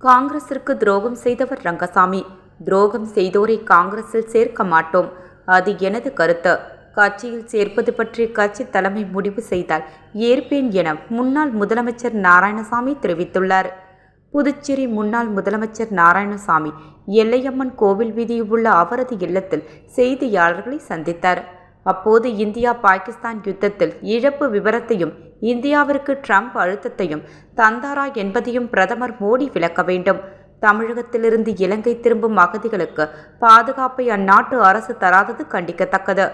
காங்கிரசிற்கு துரோகம் செய்தவர் ரங்கசாமி. துரோகம் செய்தோரை காங்கிரஸில் சேர்க்க மாட்டோம். அது எனது கருத்து. கட்சியில் சேர்ப்பது பற்றி கட்சி தலைமை முடிவு செய்தால் ஏற்பேன் என முன்னாள் முதலமைச்சர் நாராயணசாமி தெரிவித்துள்ளார். புதுச்சேரி முன்னாள் முதலமைச்சர் நாராயணசாமி எல்லையம்மன் கோவில் வீதியில் உள்ள அவரது இல்லத்தில் செய்தியாளர்களை சந்தித்தார். அப்போது இந்தியா பாகிஸ்தான் யுத்தத்தில் இழப்பு விவரத்தையும் இந்தியாவிற்கு ட்ரம்ப் அழுத்தத்தையும் தந்தாரா என்பதையும் பிரதமர் மோடி விளக்க வேண்டும். தமிழகத்திலிருந்து இலங்கை திரும்பும் அகதிகளுக்கு பாதுகாப்பை அந்நாட்டு அரசு தராதது கண்டிக்கத்தக்கது.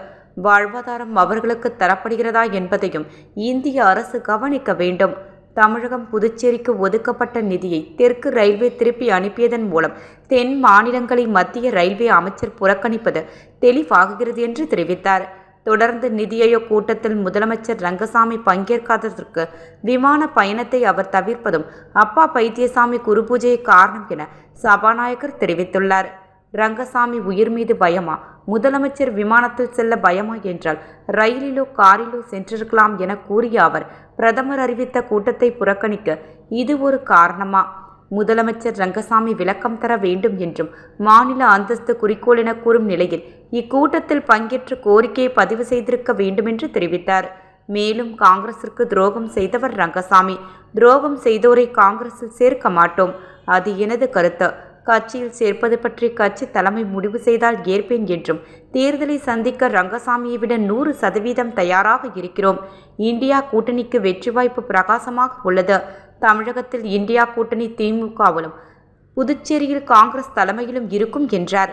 வாழ்வாதாரம் அவர்களுக்கு தரப்படுகிறதா என்பதையும் இந்திய அரசு கவனிக்க வேண்டும். தமிழகம் புதுச்சேரிக்கு ஒதுக்கப்பட்ட நிதியை தெற்கு ரயில்வே திருப்பி அனுப்பியதன் மூலம் தென் மாநிலங்களை மத்திய ரயில்வே அமைச்சர் புறக்கணிப்பது தெளிவாகிறது என்று தெரிவித்தார். தொடர்ந்து நிதி ஆயோக் கூட்டத்தில் முதலமைச்சர் ரங்கசாமி பங்கேற்காததற்கு விமான பயணத்தை அவர் தவிர்ப்பதும் அப்பா பைத்தியசாமி குருபூஜையை காரணம் என சபாநாயகர் தெரிவித்துள்ளார். ரங்கசாமி உயிர் மீது பயமா? முதலமைச்சர் விமானத்தில் செல்ல பயமா என்றால் ரயிலிலோ காரிலோ சென்றிருக்கலாம் என கூறிய அவர், பிரதமர் அறிவித்த கூட்டத்தை புறக்கணிக்க இது ஒரு காரணமா? முதலமைச்சர் ரங்கசாமி விளக்கம் தர வேண்டும் என்றும் மாநில அந்தஸ்து குறிக்கோள் என கூறும் நிலையில் இக்கூட்டத்தில் பங்கேற்று கோரிக்கையை பதிவு செய்திருக்க வேண்டுமென்று தெரிவித்தார். மேலும் காங்கிரசிற்கு துரோகம் செய்தவர் ரங்கசாமி. துரோகம் செய்தோரை காங்கிரஸில் சேர்க்க மாட்டோம். அது எனது கருத்து. கட்சியில் சேர்ப்பது பற்றி கட்சி தலைமை முடிவு செய்தால் ஏற்பேன் என்றும் தேர்தலை சந்திக்க ரங்கசாமியை விட 100% தயாராக இருக்கிறோம். இந்தியா கூட்டணிக்கு வெற்றி வாய்ப்பு பிரகாசமாக உள்ளது. தமிழகத்தில் இந்தியா கூட்டணி திமுகவிலும் புதுச்சேரியில் காங்கிரஸ் தலைமையிலும் இருக்கும் என்றார்.